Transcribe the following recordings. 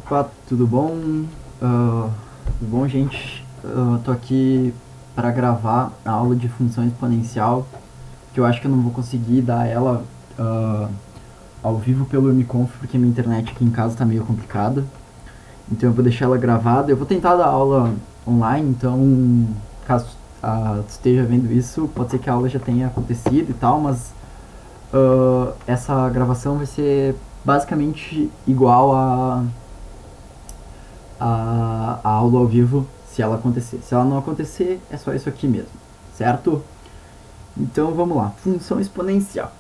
Opa, tudo bom? Tudo bom, gente? Tô aqui para gravar a aula de função exponencial, que eu acho que eu não vou conseguir dar ela ah, ao vivo pelo Uniconf, porque minha internet aqui em casa tá meio complicada. Então eu vou deixar ela gravada. Eu vou tentar dar aula online, então caso tu esteja vendo isso, pode ser que a aula já tenha acontecido e tal, mas essa gravação vai ser basicamente igual a aula ao vivo se ela acontecer. Se ela não acontecer, é só isso aqui mesmo, certo? Então vamos lá, função exponencial.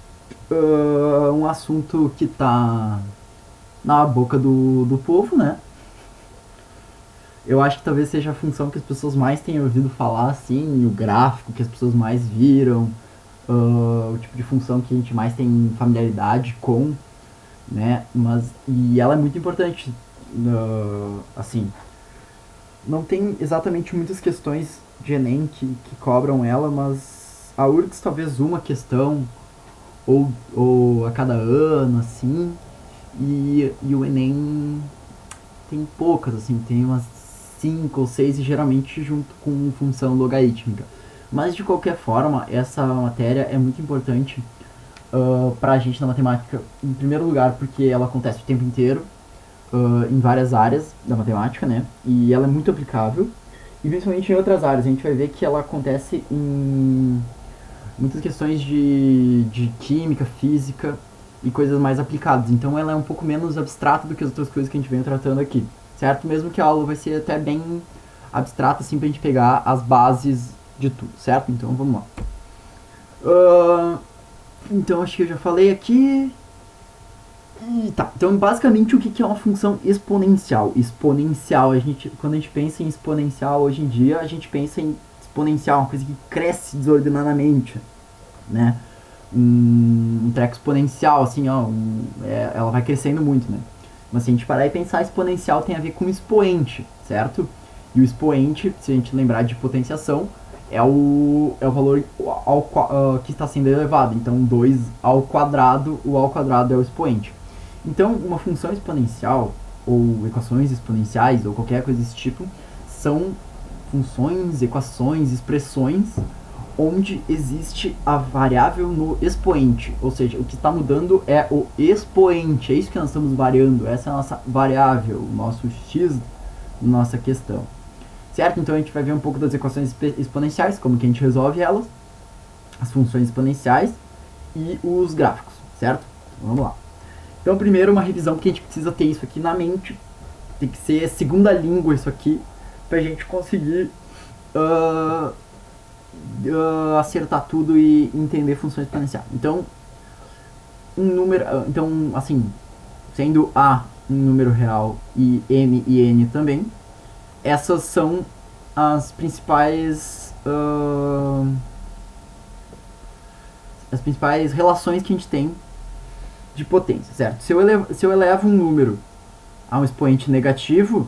Um assunto que tá na boca do povo, né? Eu acho que talvez seja a função que as pessoas mais têm ouvido falar, assim, o gráfico que as pessoas mais viram, o tipo de função que a gente mais tem familiaridade com, né? E ela é muito importante, assim, não tem exatamente muitas questões de Enem que cobram ela, mas a URGS talvez uma questão ou a cada ano, assim, e o Enem tem poucas, assim, tem umas 5 ou 6 e geralmente junto com função logarítmica. Mas de qualquer forma, essa matéria é muito importante para a gente na matemática, em primeiro lugar, porque ela acontece o tempo inteiro, em várias áreas da matemática, né? E ela é muito aplicável. E principalmente em outras áreas. A gente vai ver que ela acontece em muitas questões de química, física e coisas mais aplicadas. Então ela é um pouco menos abstrata do que as outras coisas que a gente vem tratando aqui, certo? Mesmo que a aula vai ser até bem abstrata, assim, pra gente pegar as bases de tudo, certo? Então vamos lá. Então acho que eu já falei aqui. Tá, então basicamente o que é uma função exponencial? Exponencial, quando a gente pensa em exponencial hoje em dia, a gente pensa em exponencial, uma coisa que cresce desordenadamente, né? Um treco exponencial, assim, ó, ela vai crescendo muito, né? Mas se a gente parar e pensar, exponencial tem a ver com expoente, certo? E o expoente, se a gente lembrar de potenciação, é o valor que está sendo elevado. Então 2 ao quadrado, o ao quadrado é o expoente. Então, uma função exponencial, ou equações exponenciais, ou qualquer coisa desse tipo, são funções, equações, expressões onde existe a variável no expoente. Ou seja, o que está mudando é o expoente. É isso que nós estamos variando. Essa é a nossa variável, o nosso x da nossa questão. Certo? Então a gente vai ver um pouco das equações exponenciais, como que a gente resolve elas, as funções exponenciais e os gráficos, certo? Então, vamos lá. Então, primeiro, uma revisão que a gente precisa ter isso aqui na mente. Tem que ser segunda língua isso aqui, pra gente conseguir acertar tudo e entender funções exponenciais. Então, então, assim, sendo A um número real e M e N também, essas são as principais relações que a gente tem de potência, certo? Se eu elevo um número a um expoente negativo,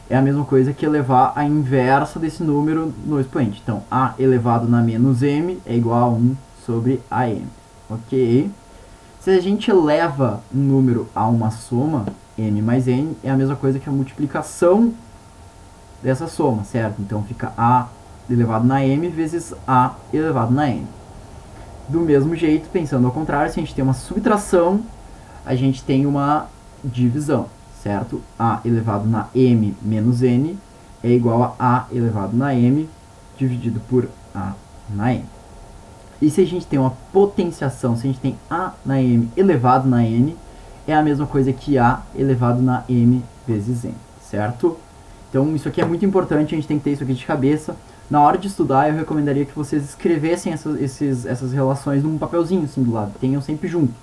é a mesma coisa que elevar a inversa desse número no expoente. Então, a elevado na menos m é igual a 1 sobre am. Ok? Se a gente eleva um número a uma soma, m mais n, é a mesma coisa que a multiplicação dessa soma, certo? Então, fica a elevado na m vezes a elevado na n. Do mesmo jeito, pensando ao contrário, se a gente tem uma subtração, a gente tem uma divisão, certo? A elevado na m menos n é igual a elevado na m dividido por a na m. E se a gente tem uma potenciação, se a gente tem a na m elevado na n, é a mesma coisa que a elevado na m vezes n, certo? Então isso aqui é muito importante, a gente tem que ter isso aqui de cabeça. Na hora de estudar, eu recomendaria que vocês escrevessem essas relações num papelzinho assim do lado, tenham sempre junto.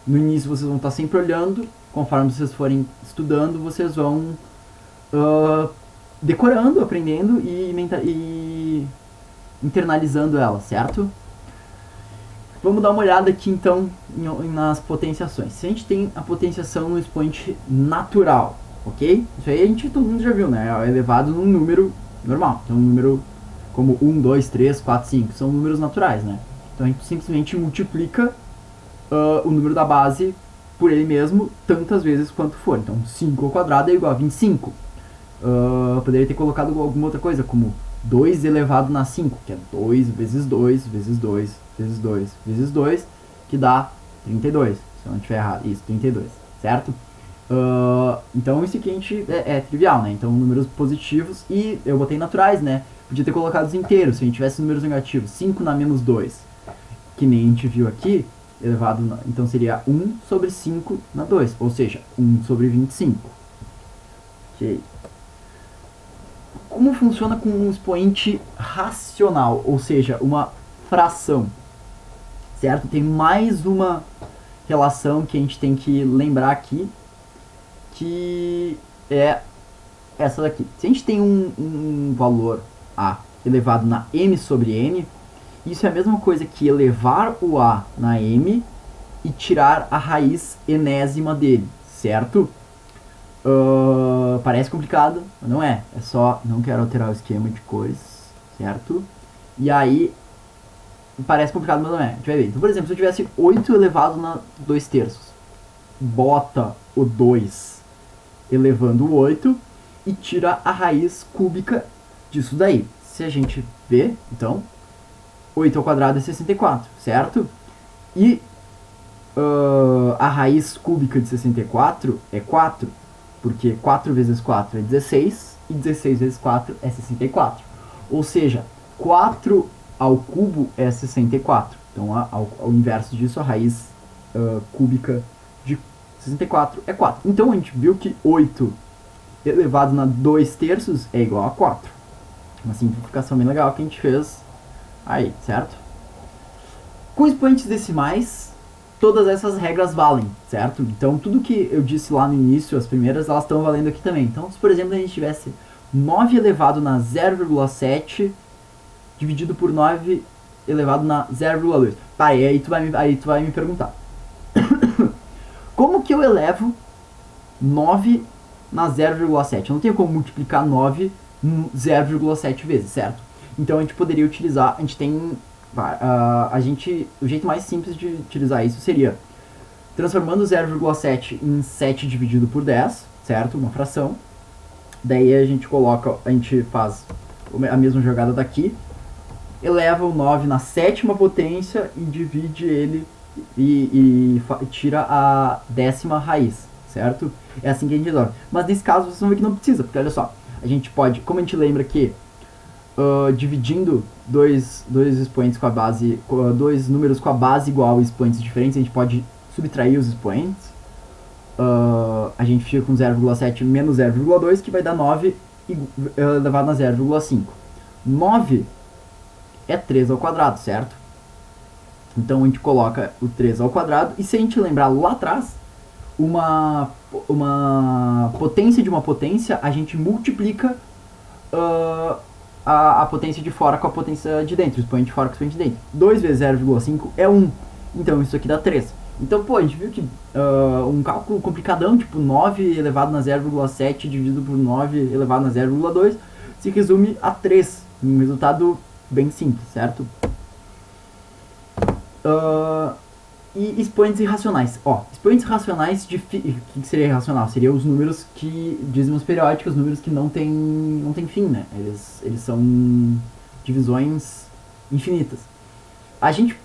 No início vocês vão estar sempre olhando, conforme vocês forem estudando, vocês vão decorando, aprendendo e internalizando ela, certo? Vamos dar uma olhada aqui então nas potenciações. Se a gente tem a potenciação no expoente natural, ok? Isso aí todo mundo já viu, né? É elevado num número normal. Então um número como 1, 2, 3, 4, 5 são números naturais, né? Então a gente simplesmente multiplica o número da base por ele mesmo tantas vezes quanto for. Então 5 ao quadrado é igual a 25. Poderia ter colocado alguma outra coisa, como 2 elevado na 5, que é 2 vezes 2, vezes 2, vezes 2, vezes 2, que dá 32. Se eu não estiver errado, isso, 32, certo? Então isso aqui a gente é trivial, né? Então números positivos, e eu botei naturais, né? Podia ter colocado os inteiros, se a gente tivesse números negativos. 5 na menos 2, que nem a gente viu aqui, elevado na, então seria 1 sobre 5 na 2, ou seja, 1 sobre 25. Ok. Como funciona com um expoente racional, ou seja, uma fração, certo? Tem mais uma relação que a gente tem que lembrar aqui, que é essa daqui. Se a gente tem um valor a elevado na m sobre n, isso é a mesma coisa que elevar o a na m e tirar a raiz enésima dele, certo? Parece complicado, mas não é. É só, não quero alterar o esquema de cores, certo? E aí, parece complicado, mas não é. A gente vai ver. Então, por exemplo, se eu tivesse 8 elevado na 2 terços, bota o 2 elevando o 8 e tira a raiz cúbica disso daí. Se a gente ver, então, 8 ao quadrado é 64, certo? E a raiz cúbica de 64 é 4, porque 4 vezes 4 é 16, e 16 vezes 4 é 64. Ou seja, 4 ao cubo é 64. Então, ao inverso disso, a raiz cúbica de 64 é 4. Então, a gente viu que 8 elevado na 2 terços é igual a 4. Uma simplificação bem legal que a gente fez aí, certo? Com expoentes decimais, todas essas regras valem, certo? Então, tudo que eu disse lá no início, as primeiras, elas estão valendo aqui também. Então, se, por exemplo, a gente tivesse 9 elevado na 0,7 dividido por 9 elevado na 0,2. Aí tu vai me perguntar. Como que eu elevo 9 na 0,7? Eu não tenho como multiplicar 9 0,7 vezes, certo? Então, a gente poderia utilizar, a gente tem... o jeito mais simples de utilizar isso seria transformando 0,7 em 7 dividido por 10, certo? Uma fração. Daí a gente faz a mesma jogada daqui, eleva o 9 na sétima potência e divide ele e tira a 10ª raiz, certo? É assim que a gente resolve. Mas nesse caso vocês vão ver que não precisa, porque olha só, a gente pode, como a gente lembra que dividindo dois expoentes com a base, dois números com a base igual a expoentes diferentes, a gente pode subtrair os expoentes. A gente fica com 0,7 menos 0,2, que vai dar 9 elevado a 0,5. 9 é 3 ao quadrado, certo? Então a gente coloca o 3 ao quadrado, e se a gente lembrar lá atrás, uma potência de uma potência, a gente multiplica a potência de fora com a potência de dentro, o expoente de fora com o expoente de dentro. 2 vezes 0,5 é 1, então isso aqui dá 3. Então, pô, a gente viu que um cálculo complicadão, tipo 9 elevado na 0,7 dividido por 9 elevado na 0,2, se resume a 3, um resultado bem simples, certo? E expoentes irracionais. Expoentes racionais, o que seria irracional? Seria os números que, dízimos periódicos, números que não tem fim, né? Eles são divisões infinitas. A gente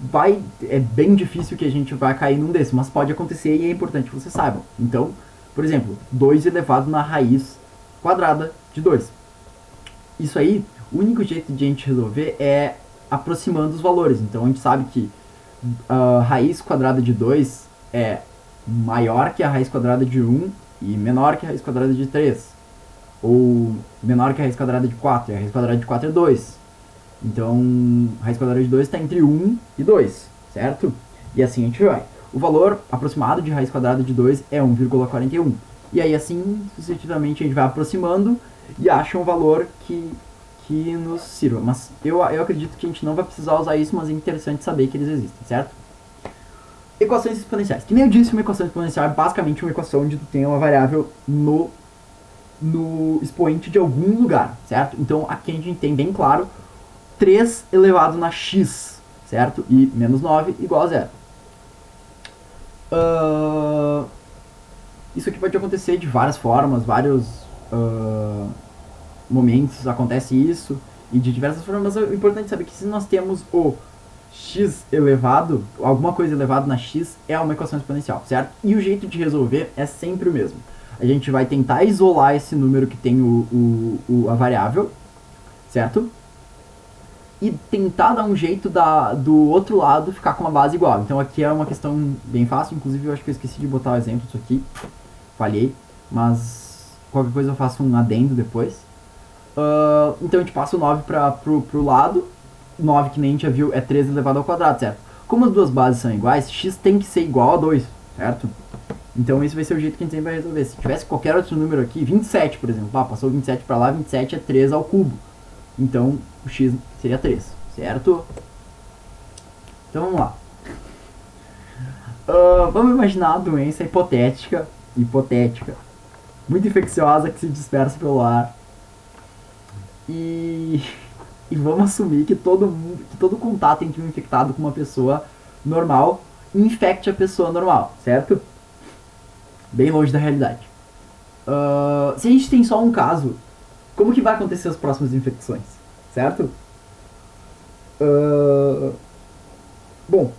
é bem difícil que a gente vai cair num desses, mas pode acontecer e é importante que vocês saibam. Então, por exemplo, 2 elevado na raiz quadrada de 2. Isso aí, o único jeito de a gente resolver é aproximando os valores. Então a gente sabe que a raiz quadrada de 2 é maior que a raiz quadrada de 1 e menor que a raiz quadrada de 3. Ou menor que a raiz quadrada de 4, e a raiz quadrada de 4 é 2. Então, a raiz quadrada de 2 está entre 1 e 2, certo? E assim a gente vai. O valor aproximado de raiz quadrada de 2 é 1,41. E aí assim, sucessivamente, a gente vai aproximando e acha um valor que nos sirva. Mas eu acredito que a gente não vai precisar usar isso, mas é interessante saber que eles existem, certo? Equações exponenciais. Que nem eu disse, uma equação exponencial é basicamente uma equação onde tu tem uma variável no expoente de algum lugar, certo? Então aqui a gente tem bem claro 3 elevado na x, certo? E menos 9 igual a 0. Uh, isso aqui pode acontecer de várias formas, vários momentos acontece isso, e de diversas formas, mas é importante saber que se nós temos o x elevado, alguma coisa elevada na x, é uma equação exponencial, certo? E o jeito de resolver é sempre o mesmo. A gente vai tentar isolar esse número que tem a variável, certo? E tentar dar um jeito do outro lado ficar com uma base igual. Então aqui é uma questão bem fácil, inclusive eu acho que eu esqueci de botar o exemplo disso aqui, falhei, mas qualquer coisa eu faço um adendo depois. Então a gente passa o 9 pro lado, 9 que nem a gente já viu é 13 elevado ao quadrado, certo? Como as duas bases são iguais, x tem que ser igual a 2, certo? Então esse vai ser o jeito que a gente sempre vai resolver. Se tivesse qualquer outro número aqui, 27 por exemplo, passou 27 para lá, 27 é 3 ao cubo. Então o x seria 3, certo? Então vamos lá. Vamos imaginar uma doença hipotética, muito infecciosa que se dispersa pelo ar. E vamos assumir que todo contato entre um infectado com uma pessoa normal infecte a pessoa normal, certo? Bem longe da realidade. Se a gente tem só um caso, como que vai acontecer as próximas infecções, certo? Bom,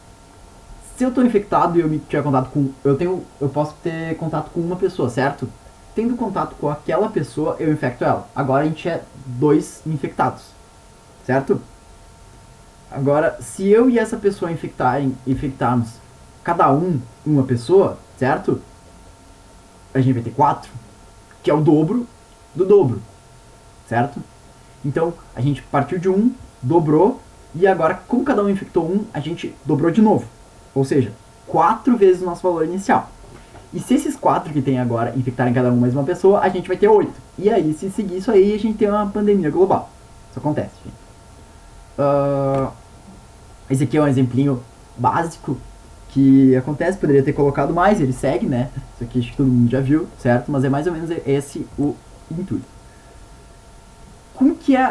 se eu estou infectado e eu tiver contato com... Eu posso ter contato com uma pessoa, certo? Tendo contato com aquela pessoa, eu infecto ela. Agora a gente é 2 infectados, certo? Agora, se eu e essa pessoa infectarmos cada uma pessoa, certo? A gente vai ter 4, que é o dobro do dobro, certo? Então, a gente partiu de 1, dobrou, e agora, como cada um infectou 1, a gente dobrou de novo. Ou seja, 4 vezes o nosso valor inicial. E se esses 4 que tem agora infectarem cada um mais uma pessoa, a gente vai ter 8. E aí, se seguir isso aí, a gente tem uma pandemia global. Isso acontece, gente. Esse aqui é um exemplinho básico que acontece, poderia ter colocado mais, ele segue, né? Isso aqui acho que todo mundo já viu, certo? Mas é mais ou menos esse o intuito. Qual que é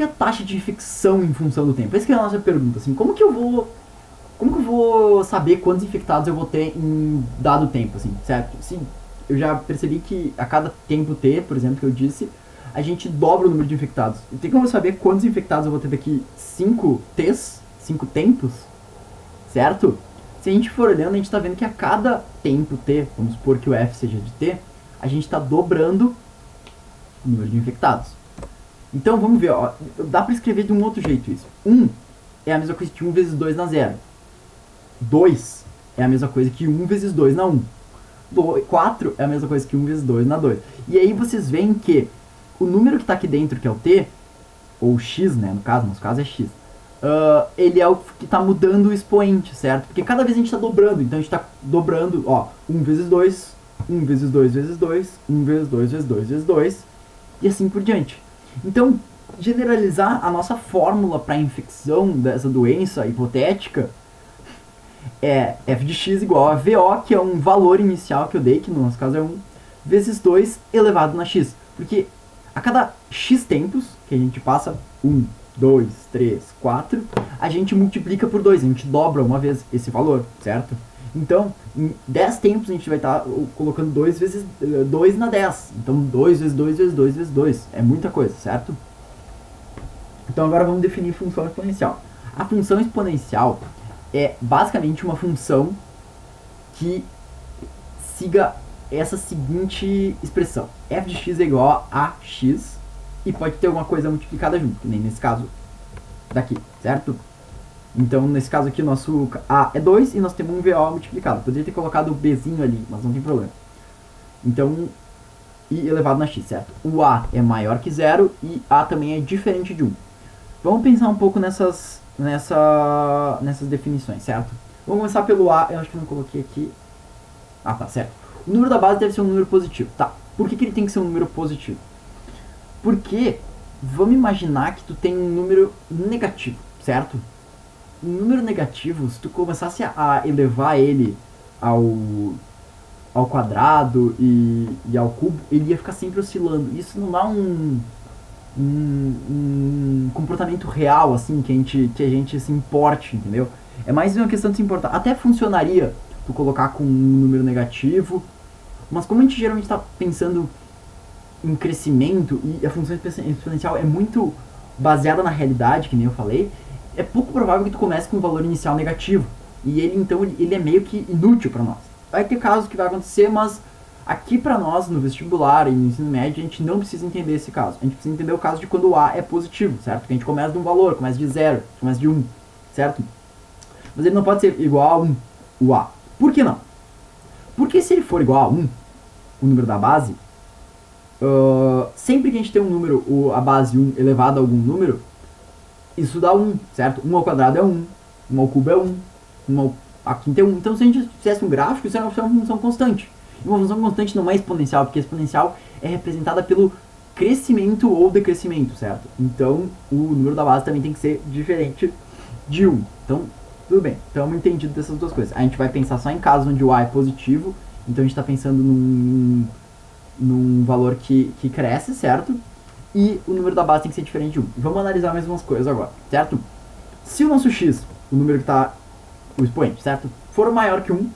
a taxa de infecção em função do tempo? Essa que é a nossa pergunta, assim, como que eu vou saber quantos infectados eu vou ter em dado tempo, assim, certo? Sim, eu já percebi que a cada tempo T, por exemplo, que eu disse, a gente dobra o número de infectados. E tem como eu saber quantos infectados eu vou ter daqui 5 T's, 5 tempos, certo? Se a gente for olhando, a gente está vendo que a cada tempo T, vamos supor que o F seja de T, a gente está dobrando o número de infectados. Então vamos ver, ó, dá para escrever de um outro jeito isso. 1 é a mesma coisa que 1 vezes 2 na 0. 2 é a mesma coisa que 1 vezes 2 na 1. 4 é a mesma coisa que 1 vezes 2 na 2. E aí vocês veem que o número que está aqui dentro, que é o t, ou x, né, no nosso caso é x, ele é o que está mudando o expoente, certo? Porque cada vez a gente está dobrando, então a gente está dobrando, ó, 1 vezes 2, 1 vezes 2 vezes 2, 1 vezes 2 vezes 2 vezes 2, e assim por diante. Então, generalizar a nossa fórmula para a infecção dessa doença hipotética é f de x igual a VO, que é um valor inicial que eu dei, que no nosso caso é 1, vezes 2 elevado na x. Porque a cada x tempos, que a gente passa 1, 2, 3, 4, a gente multiplica por 2, a gente dobra uma vez esse valor, certo? Então, em 10 tempos a gente vai estar colocando 2 vezes 2 na 10. Então, 2 vezes 2 vezes 2 vezes 2. É muita coisa, certo? Então, agora vamos definir função exponencial. A função exponencial é basicamente uma função que siga essa seguinte expressão. F de x é igual a x e pode ter alguma coisa multiplicada junto, que nem nesse caso daqui, certo? Então, nesse caso aqui, o nosso a é 2 e nós temos um VO multiplicado. Poderia ter colocado o bzinho ali, mas não tem problema. Então, i elevado na x, certo? O a é maior que 0 e a também é diferente de 1. Vamos pensar um pouco nessas definições, certo? Vamos começar pelo a, eu acho que eu não coloquei aqui. Ah, tá, certo. O número da base deve ser um número positivo. Tá, por que ele tem que ser um número positivo? Porque, vamos imaginar que tu tem um número negativo, certo? Um número negativo, se tu começasse a elevar ele ao quadrado e ao cubo, ele ia ficar sempre oscilando. Isso não dá um comportamento real, assim, que a gente se importe, entendeu? É mais uma questão de se importar. Até funcionaria tu colocar com um número negativo. Mas como a gente geralmente está pensando em crescimento e a função exponencial é muito baseada na realidade, que nem eu falei, é pouco provável que tu comece com um valor inicial negativo. E ele, então, ele é meio que inútil para nós. Vai ter casos que vai acontecer, mas aqui para nós, no vestibular e no ensino médio, a gente não precisa entender esse caso. A gente precisa entender o caso de quando o A é positivo, certo? Porque a gente começa de um valor, começa de 0, começa de 1, certo? Mas ele não pode ser igual a 1, o A. Por que não? Porque se ele for igual a 1, o número da base, sempre que a gente tem um número, a base 1 elevado a algum número, isso dá 1, certo? 1 ao quadrado é 1, 1 ao cubo é 1, 1 a quinta é 1. Então se a gente fizesse um gráfico, isso é uma função constante. E uma função constante não é exponencial, porque exponencial é representada pelo crescimento ou decrescimento, certo? Então o número da base também tem que ser diferente de 1. Então, tudo bem. Então, estamos entendidos dessas duas coisas. A gente vai pensar só em casos onde o A é positivo, então a gente está pensando num valor que cresce, certo? E o número da base tem que ser diferente de 1. Vamos analisar mais umas coisas agora, certo? Se o nosso x, o número que está, o expoente, certo? For maior que 1,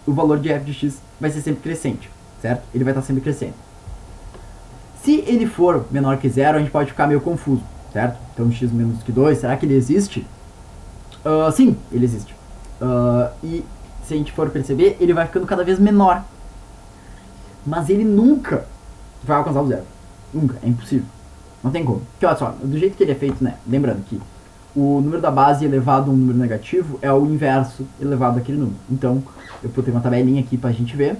o valor de f de x vai ser sempre crescente, certo? Ele vai estar sempre crescendo. Se ele for menor que 0, a gente pode ficar meio confuso, certo? Então x menos que 2, será que ele existe? Sim, ele existe. E se a gente for perceber, ele vai ficando cada vez menor. Mas ele nunca vai alcançar o 0. Nunca, é impossível. Não tem como. Porque olha só, do jeito que ele é feito, né? Lembrando que o número da base elevado a um número negativo é o inverso elevado àquele número. Então, eu botei uma tabelinha aqui pra gente ver.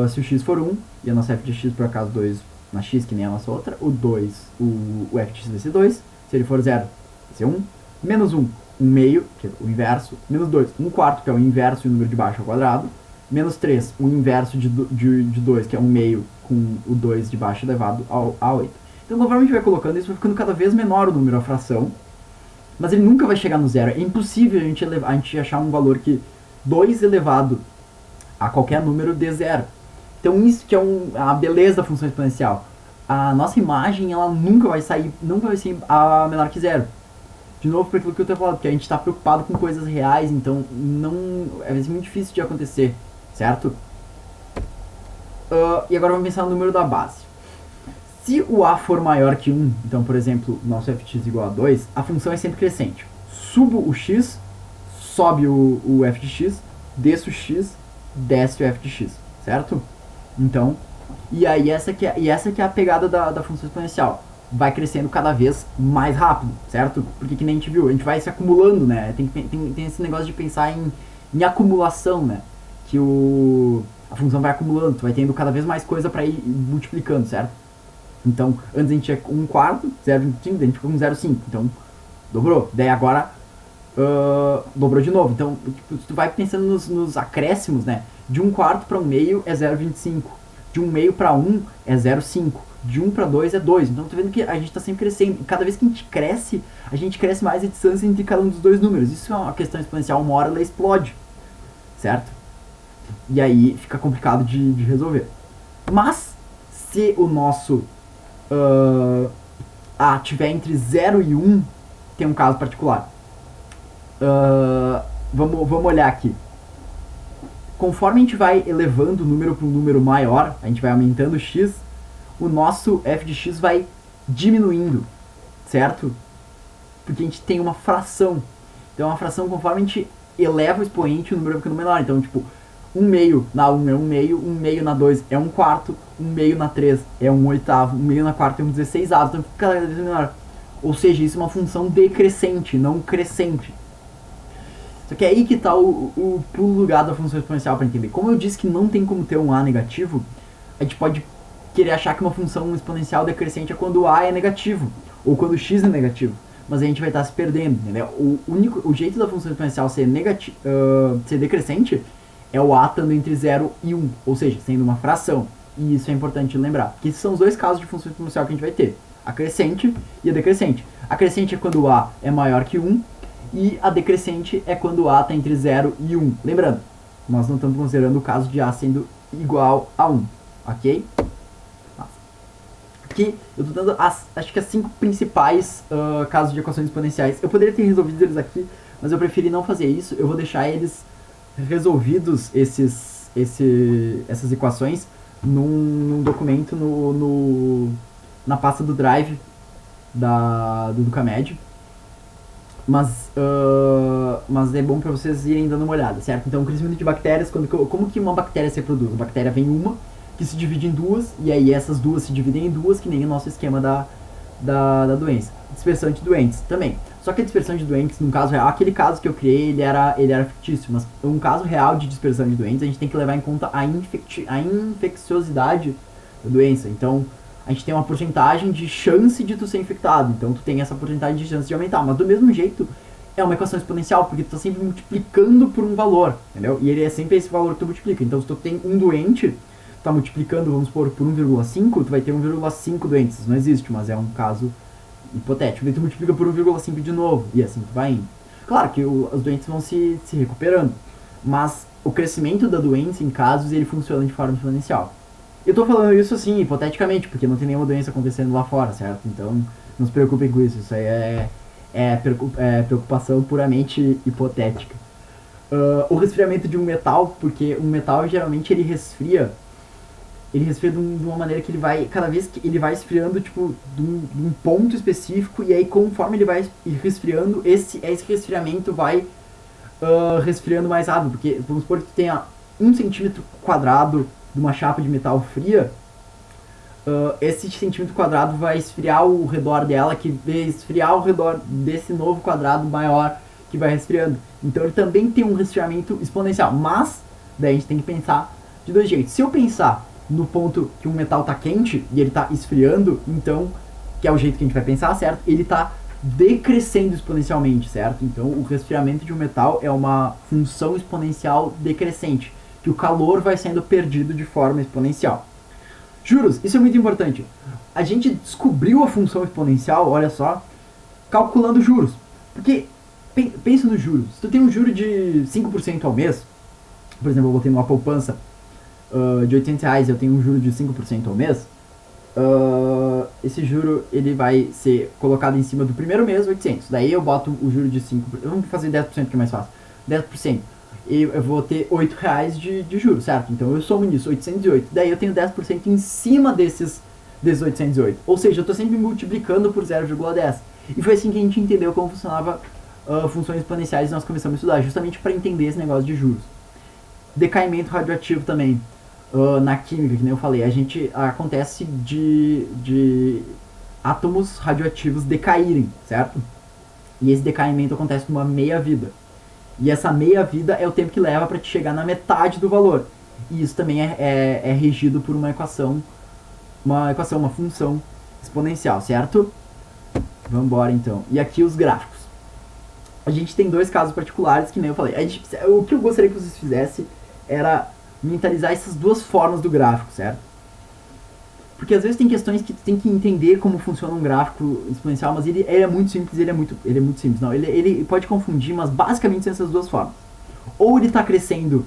Se o x for 1, e a nossa f de x por acaso 2 na x, que nem a nossa outra, o 2, o f de x vai ser 2. Se ele for 0, vai ser 1. Menos 1, 1 meio, que é o inverso. Menos 2, 1 quarto, que é o inverso e o número de baixo ao quadrado. Menos 3, o inverso de 2, que é 1 meio, com o 2 de baixo elevado a 8. Então, conforme a gente vai colocando isso, vai ficando cada vez menor o número, a fração. Mas ele nunca vai chegar no zero. É impossível a gente achar um valor que 2 elevado a qualquer número dê zero. Então isso que é a beleza da função exponencial. A nossa imagem, ela nunca vai ser a menor que zero. De novo, por aquilo que eu estou falando, porque a gente está preocupado com coisas reais, então é muito difícil de acontecer, certo? E agora vamos pensar no número da base. Se o A for maior que 1, então, por exemplo, nosso f de x igual a 2, a função é sempre crescente. Subo o x, sobe o f de x, desço o x, desce o f de x, certo? Então, e aí essa que é a pegada da função exponencial. Vai crescendo cada vez mais rápido, certo? Porque que nem a gente viu, a gente vai se acumulando, né? Tem esse negócio de pensar em acumulação, né? Que a função vai acumulando, tu vai tendo cada vez mais coisa para ir multiplicando, certo? Então, antes a gente tinha 1 quarto, 0,25, daí a gente ficou com 0,5. Então, dobrou. Daí agora, dobrou de novo. Então, tipo, se tu vai pensando nos acréscimos, né? De 1 quarto para 1 meio é 0,25. De 1 meio para 1 é 0,5. De 1 para 2 é 2. Então, tu vendo que a gente está sempre crescendo. E cada vez que a gente cresce mais a distância entre cada um dos dois números. Isso é uma questão exponencial. Uma hora ela explode. Certo? E aí fica complicado de resolver. Mas, se o nosso A tiver entre 0 e 1, tem um caso particular. Vamos olhar aqui. Conforme a gente vai elevando o número para um número maior, a gente vai aumentando o x, o nosso f de x vai diminuindo, certo? Porque a gente tem uma fração. Então, uma fração, conforme a gente eleva o expoente, o número vai ficando menor. Então, tipo, 1 meio na 1 é 1 meio, 1 meio na 2 é 1 quarto, 1 meio na 3 é 1 oitavo, 1 meio na 4 é 1 16avo, então fica cada vez menor. Ou seja, isso é uma função decrescente, não crescente. Só que é aí que está o pulo do gato da função exponencial para entender. Como eu disse que não tem como ter um A negativo, a gente pode querer achar que uma função exponencial decrescente é quando o A é negativo, ou quando o x é negativo. Mas a gente vai estar se perdendo, entendeu? O jeito da função exponencial ser decrescente é o A estando entre 0 e 1, ou seja, sendo uma fração. E isso é importante lembrar, porque esses são os dois casos de função exponencial que a gente vai ter. A crescente e a decrescente. A crescente é quando o A é maior que 1, e a decrescente é quando o A está entre 0 e 1. Lembrando, nós não estamos considerando o caso de A sendo igual a 1, ok? Aqui eu estou dando acho que as 5 principais casos de equações exponenciais. Eu poderia ter resolvido eles aqui, mas eu preferi não fazer isso. Eu vou deixar eles resolvidos essas equações num documento na pasta do Drive do Ducamed. Mas é bom para vocês irem dando uma olhada, certo? Então, o crescimento de bactérias, como que uma bactéria se reproduz? A bactéria vem uma, que se divide em duas, e aí essas duas se dividem em duas, que nem o nosso esquema da doença. Dispersão de doentes também. Só que a dispersão de doentes, num caso real, aquele caso que eu criei, ele era fictício, mas um caso real de dispersão de doentes, a gente tem que levar em conta a infecciosidade da doença. Então, a gente tem uma porcentagem de chance de tu ser infectado, então tu tem essa porcentagem de chance de aumentar, mas do mesmo jeito é uma equação exponencial, porque tu tá sempre multiplicando por um valor, entendeu? E ele é sempre esse valor que tu multiplica. Então, se tu tem um doente, tu tá multiplicando, vamos supor, por 1,5, tu vai ter 1,5 doentes. Isso não existe, mas é um caso hipotético. Daí tu multiplica por 1,5 de novo, e assim tu vai indo. Claro que os doentes vão se recuperando, mas o crescimento da doença, em casos, ele funciona de forma exponencial. Eu tô falando isso assim, hipoteticamente, porque não tem nenhuma doença acontecendo lá fora, certo? Então, não se preocupem com isso. Isso aí é preocupação puramente hipotética. O resfriamento de um metal, porque um metal geralmente ele resfria de uma maneira que ele vai, cada vez que ele vai esfriando, tipo, de um ponto específico, e aí conforme ele vai resfriando, esse resfriamento vai resfriando mais rápido, porque vamos supor que tu tenha 1 centímetro quadrado de uma chapa de metal fria, esse centímetro quadrado vai esfriar ao redor dela, que vai esfriar ao redor desse novo quadrado maior que vai resfriando. Então ele também tem um resfriamento exponencial, mas daí a gente tem que pensar de dois jeitos. Se eu pensar no ponto que um metal está quente e ele está esfriando, então, que é o jeito que a gente vai pensar, certo? Ele está decrescendo exponencialmente, certo? Então o resfriamento de um metal é uma função exponencial decrescente, que o calor vai sendo perdido de forma exponencial. Juros, isso é muito importante. A gente descobriu a função exponencial, olha só, calculando juros. Porque, pensa nos juros. Se tu tem um juro de 5% ao mês, por exemplo, eu botei numa poupança de R$800 e eu tenho um juro de 5% ao mês, esse juro ele vai ser colocado em cima do primeiro mês, 800. Daí eu boto o juro de 5%, vamos fazer 10% que é mais fácil. 10%. E eu vou ter R$8 de juros, certo? Então eu somo nisso, 808. Daí eu tenho 10% em cima desses 808. Ou seja, eu estou sempre multiplicando por 0,10. E foi assim que a gente entendeu como funcionava funções exponenciais e nós começamos a estudar, justamente para entender esse negócio de juros. Decaimento radioativo também. Na química, que nem eu falei, acontece de átomos radioativos decaírem, certo? E esse decaimento acontece numa meia-vida. E essa meia-vida é o tempo que leva para te chegar na metade do valor. E isso também é regido por uma função exponencial, certo? Vamos embora então. E aqui os gráficos. A gente tem dois casos particulares, que nem eu falei. O que eu gostaria que vocês fizessem era mentalizar essas duas formas do gráfico, certo? Porque às vezes tem questões que tu tem que entender como funciona um gráfico exponencial, mas ele é muito simples, ele é muito simples. Não, ele pode confundir, mas basicamente são essas duas formas. Ou ele está crescendo,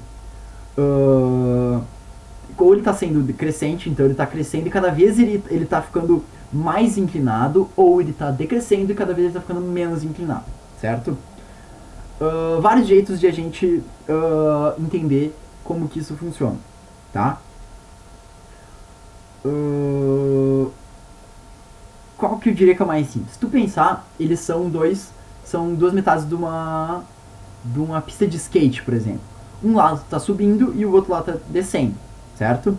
ou ele está sendo crescente, então ele está crescendo e cada vez ele está ficando mais inclinado, ou ele está decrescendo e cada vez ele está ficando menos inclinado, certo? Vários jeitos de a gente entender como que isso funciona, tá? Qual que eu diria que é o mais simples? Se tu pensar, eles são duas metades de uma pista de skate, por exemplo. Um lado está subindo e o outro lado está descendo, certo?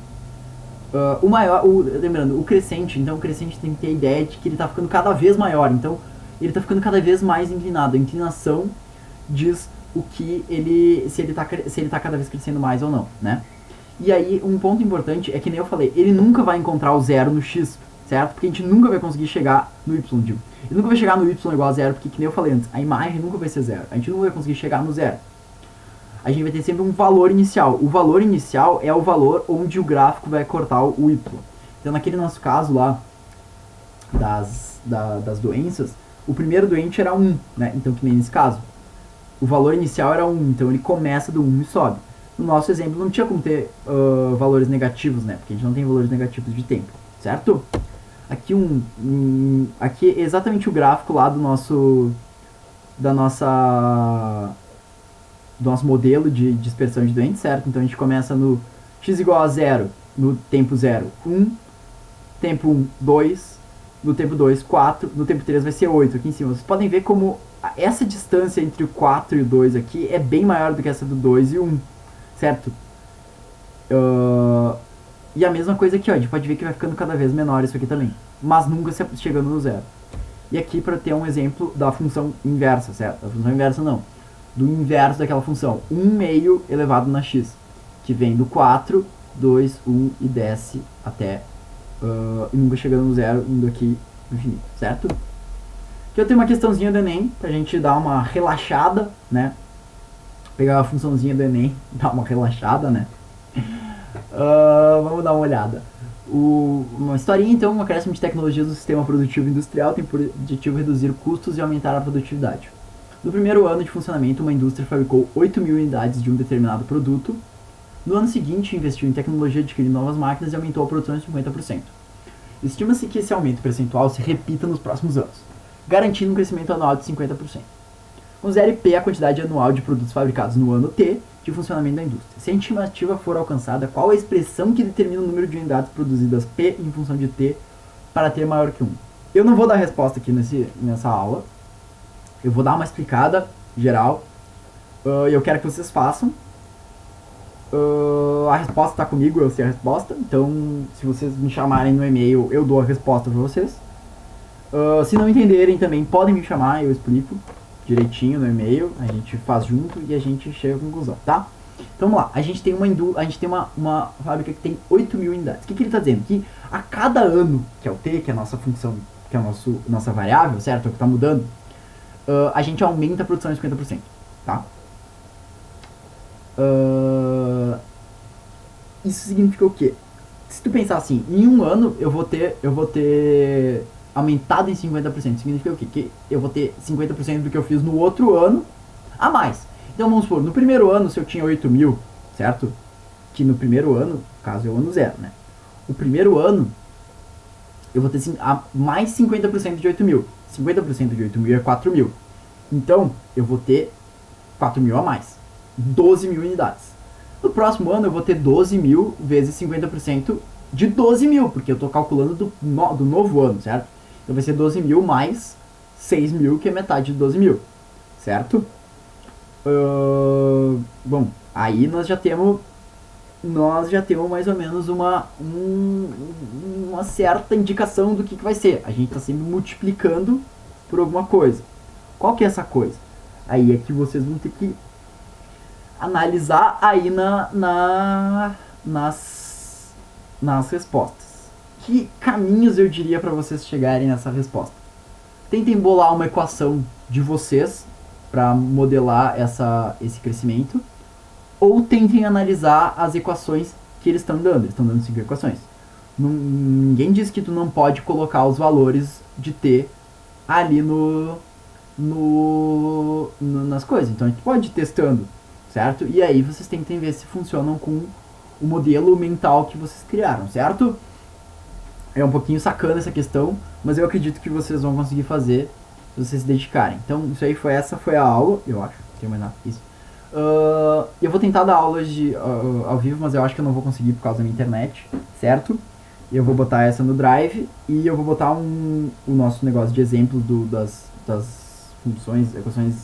Lembrando, o crescente, então o crescente tem que ter a ideia de que ele está ficando cada vez maior, então ele está ficando cada vez mais inclinado. A inclinação diz o que se ele tá cada vez crescendo mais ou não, né? E aí, um ponto importante é que nem eu falei, ele nunca vai encontrar o zero no x, certo? Porque a gente nunca vai conseguir chegar no y, digo. Ele nunca vai chegar no y igual a zero, porque que nem eu falei antes, a imagem nunca vai ser zero. A gente nunca vai conseguir chegar no zero. A gente vai ter sempre um valor inicial. O valor inicial é o valor onde o gráfico vai cortar o y. Então, naquele nosso caso lá, das doenças, o primeiro doente era 1, né? Então, que nem nesse caso. O valor inicial era 1, então ele começa do 1 e sobe. No nosso exemplo não tinha como ter valores negativos, né? Porque a gente não tem valores negativos de tempo, certo? Aqui aqui é exatamente o gráfico lá do nosso nosso modelo de dispersão de doentes, certo? Então a gente começa no x igual a 0, no tempo 0, 1, tempo 1, 2, no tempo 2, 4, no tempo 3 vai ser 8 aqui em cima. Vocês podem ver como essa distância entre o 4 e o 2 aqui é bem maior do que essa do 2 e o 1, certo? E a mesma coisa aqui, ó, a gente pode ver que vai ficando cada vez menor isso aqui também, mas nunca chegando no zero. E aqui para ter um exemplo da função inversa, certo? Da função inversa não, do inverso daquela função, 1 meio elevado na x, que vem do 4, 2, 1 e desce até, e nunca chegando no zero, indo aqui no infinito, certo? Aqui eu tenho uma questãozinha do Enem, pra gente dar uma relaxada, né? Pegar a funçãozinha do Enem, dar uma relaxada, né? Vamos dar uma olhada. Uma historinha, então, um acréscimo de tecnologias do sistema produtivo industrial tem por objetivo reduzir custos e aumentar a produtividade. No primeiro ano de funcionamento, uma indústria fabricou 8.000 unidades de um determinado produto. No ano seguinte, investiu em tecnologia, adquiriu novas máquinas e aumentou a produção em 50%. Estima-se que esse aumento percentual se repita nos próximos anos, garantindo um crescimento anual de 50%. Considere P a quantidade anual de produtos fabricados no ano T de funcionamento da indústria. Se a estimativa for alcançada, qual a expressão que determina o número de unidades produzidas P em função de T para T maior que 1? Eu não vou dar resposta aqui nessa aula. Eu vou dar uma explicada geral. E eu quero que vocês façam. A resposta está comigo, eu sei a resposta. Então, se vocês me chamarem no e-mail, eu dou a resposta para vocês. Se não entenderem também, podem me chamar, eu explico direitinho no e-mail, a gente faz junto e a gente chega à conclusão, tá? Então vamos lá, a gente tem uma fábrica que tem 8.000 unidades. O que ele está dizendo? Que a cada ano, que é o T, que é a nossa função, que é a nossa variável, certo? É o que está mudando, a gente aumenta a produção em 50%, tá? Isso significa o quê? Se tu pensar assim, em um ano eu vou ter aumentado em 50%, significa o quê? Que eu vou ter 50% do que eu fiz no outro ano a mais. Então vamos supor, no primeiro ano, se eu tinha 8.000, certo? Que no primeiro ano, caso é o ano 0, né? O primeiro ano, eu vou ter mais 50% de 8.000. 50% de 8.000 é 4.000. Então, eu vou ter 4.000 a mais. 12.000 unidades. No próximo ano, eu vou ter 12.000 vezes 50% de 12.000, porque eu estou calculando do novo ano, certo? Então vai ser 12.000 mais 6.000, que é metade de 12.000, certo? Bom, aí nós já temos mais ou menos uma certa indicação do que vai ser. A gente está sempre multiplicando por alguma coisa. Qual que é essa coisa? Aí é que vocês vão ter que analisar aí nas respostas. Que caminhos eu diria para vocês chegarem nessa resposta? Tentem bolar uma equação de vocês para modelar esse crescimento, ou tentem analisar as equações que eles estão dando. Eles estão dando 5 equações. Ninguém diz que tu não pode colocar os valores de T ali nas coisas. Então a gente pode ir testando, certo? E aí vocês tentem ver se funcionam com o modelo mental que vocês criaram, certo? É um pouquinho sacana essa questão, mas eu acredito que vocês vão conseguir fazer se vocês se dedicarem. Então, essa foi a aula, eu acho. Não tem mais nada disso. Eu vou tentar dar aulas ao vivo, mas eu acho que eu não vou conseguir por causa da minha internet, certo? Eu vou botar essa no Drive e eu vou botar o nosso negócio de exemplo das funções, equações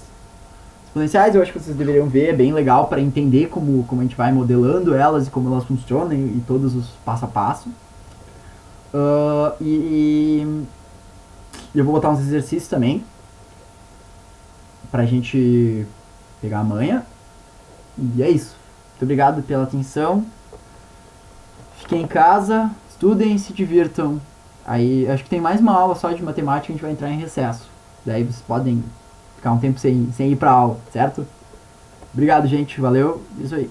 exponenciais. Eu acho que vocês deveriam ver, é bem legal para entender como a gente vai modelando elas e como elas funcionam e todos os passo a passo. E eu vou botar uns exercícios também pra gente pegar a manha. E é isso. Muito obrigado pela atenção. Fiquem em casa, estudem, se divirtam. Aí acho que tem mais uma aula só de matemática, a gente vai entrar em recesso. Daí vocês podem ficar um tempo sem ir pra aula, certo? Obrigado, gente. Valeu. Isso aí.